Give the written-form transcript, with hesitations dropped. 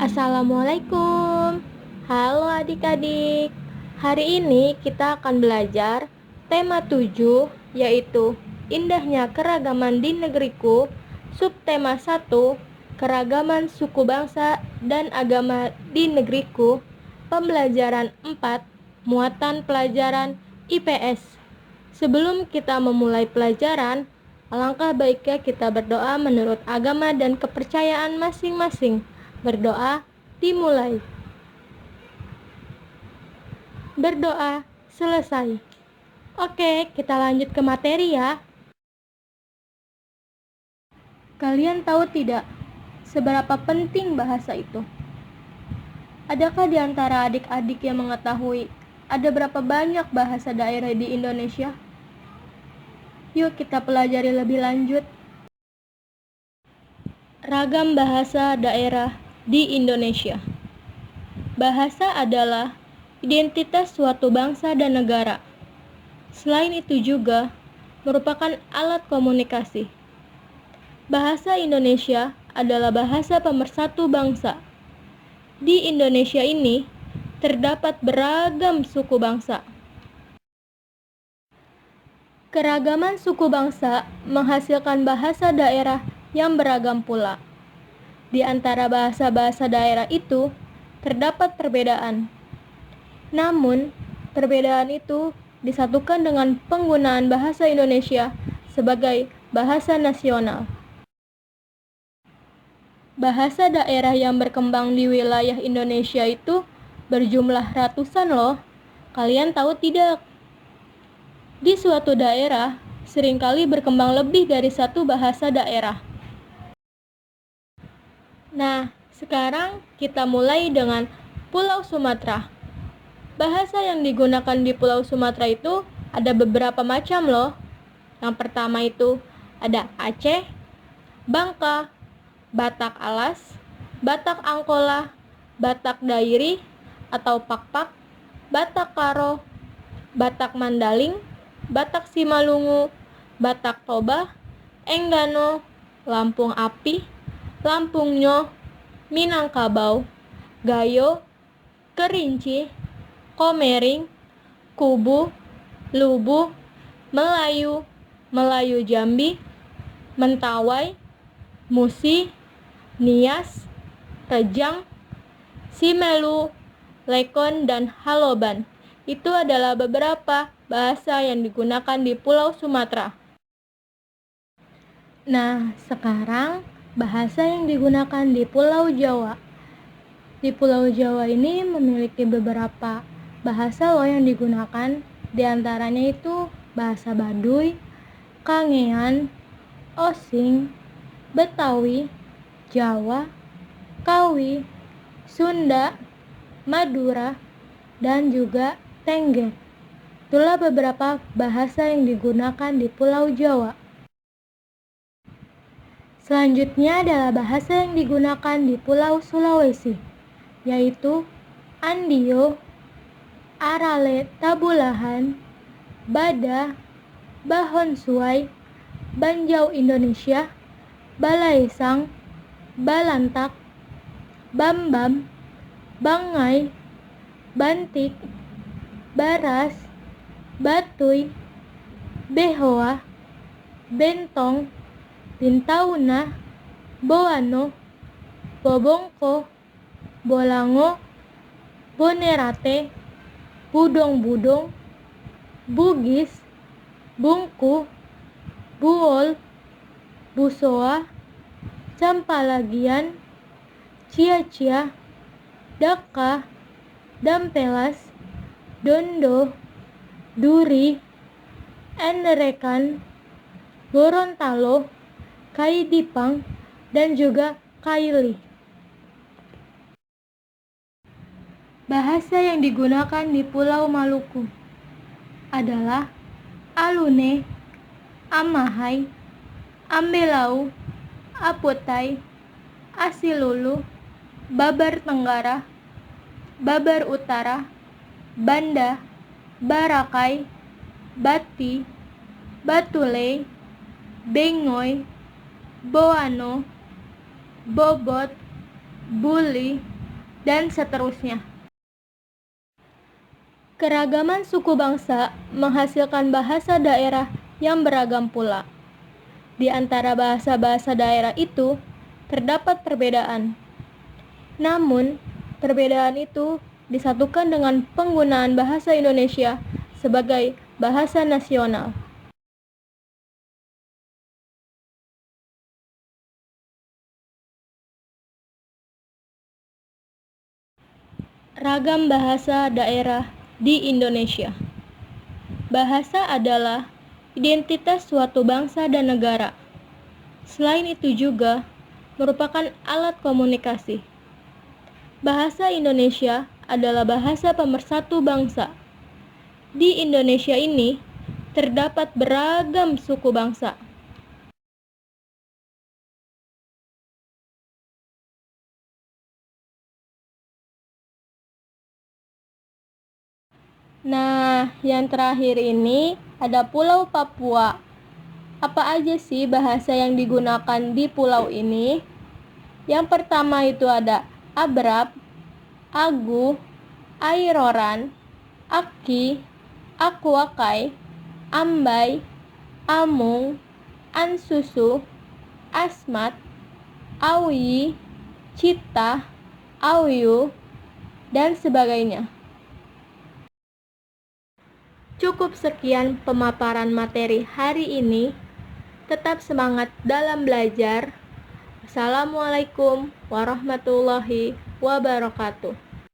Assalamualaikum. Halo adik-adik. Hari ini kita akan belajar tema 7, yaitu Indahnya Keragaman di Negeriku. Subtema 1, Keragaman Suku Bangsa dan Agama di Negeriku. Pembelajaran 4, Muatan Pelajaran IPS. Sebelum kita memulai pelajaran, alangkah baiknya kita berdoa menurut agama dan kepercayaan masing-masing. Berdoa dimulai. Berdoa selesai. Oke, kita lanjut ke materi ya. Kalian tahu tidak seberapa penting bahasa itu? Adakah di antara adik-adik yang mengetahui ada berapa banyak bahasa daerah di Indonesia? Yuk kita pelajari lebih lanjut. Ragam bahasa daerah di Indonesia. Bahasa adalah identitas suatu bangsa dan negara. Selain itu juga merupakan alat komunikasi. Bahasa Indonesia adalah bahasa pemersatu bangsa. Di Indonesia ini terdapat beragam suku bangsa. Keragaman suku bangsa menghasilkan bahasa daerah yang beragam pula. Di antara bahasa-bahasa daerah itu terdapat perbedaan. Namun, perbedaan itu disatukan dengan penggunaan bahasa Indonesia sebagai bahasa nasional. Bahasa daerah yang berkembang di wilayah Indonesia itu berjumlah ratusan loh. Kalian tahu tidak? Di suatu daerah seringkali berkembang lebih dari satu bahasa daerah. Nah, sekarang kita mulai dengan Pulau Sumatera. Bahasa yang digunakan di Pulau Sumatera itu ada beberapa macam loh. Yang pertama itu ada Aceh, Bangka, Batak Alas, Batak Angkola, Batak Dairi atau Pakpak, Batak Karo, Batak Mandaling, Batak Simalungu, Batak Toba, Enggano, Lampung Api, Lampung Nyo, Minangkabau, Gayo, Kerinci, Komering, Kubu, Lubu, Melayu, Melayu Jambi, Mentawai, Musi, Nias, Rejang, Simelu, Lekon, dan Haloban. Itu adalah beberapa bahasa yang digunakan di Pulau Sumatera. Nah, sekarang bahasa yang digunakan di Pulau Jawa. Di Pulau Jawa ini memiliki beberapa bahasa loh yang digunakan. Di antaranya itu bahasa Baduy, Kangean, Osing, Betawi, Jawa, Kawi, Sunda, Madura, dan juga Tengger. Itulah beberapa bahasa yang digunakan di Pulau Jawa. Selanjutnya adalah bahasa yang digunakan di Pulau Sulawesi, yaitu Andio, Arale Tabulahan, Bada, Bahon Suai, Banjau Indonesia, Balaisang, Balantak, Bambam, Bangai, Bantik, Baras, Batuy, Behoa, Bentong, Bintauna, Boano, Bobongko, Bolango, Bonerate, Budong-budong, Bugis, Bungku, Buol, Busoa, Campalagian, Cia-cia, Daka, Dampelas, Dondo, Duri, Enderekan, Gorontalo, Kaidipang, dan juga Kaili. Bahasa yang digunakan di Pulau Maluku adalah Alune, Amahai, Ambelau, Apotai, Asilulu, Babar Tenggara, Babar Utara, Banda, Barakai, Bati, Batulei, Bengoy, Boano, Bobot, Buli, dan seterusnya. Keragaman suku bangsa menghasilkan bahasa daerah yang beragam pula. Di antara bahasa-bahasa daerah itu terdapat perbedaan. Namun, perbedaan itu disatukan dengan penggunaan bahasa Indonesia sebagai bahasa nasional. Ragam bahasa daerah di Indonesia. Bahasa adalah identitas suatu bangsa dan negara. Selain itu juga merupakan alat komunikasi. Bahasa Indonesia adalah bahasa pemersatu bangsa. Di Indonesia ini terdapat beragam suku bangsa. Nah, yang terakhir ini ada Pulau Papua. Apa aja sih bahasa yang digunakan di pulau ini? Yang pertama itu ada Abrap, Agu, Airoran, Aki, Akuakai, Ambai, Amung, Ansusu, Asmat, Auyi, Cita, Auyu, dan sebagainya. Cukup sekian pemaparan materi hari ini. Tetap semangat dalam belajar. Assalamualaikum warahmatullahi wabarakatuh.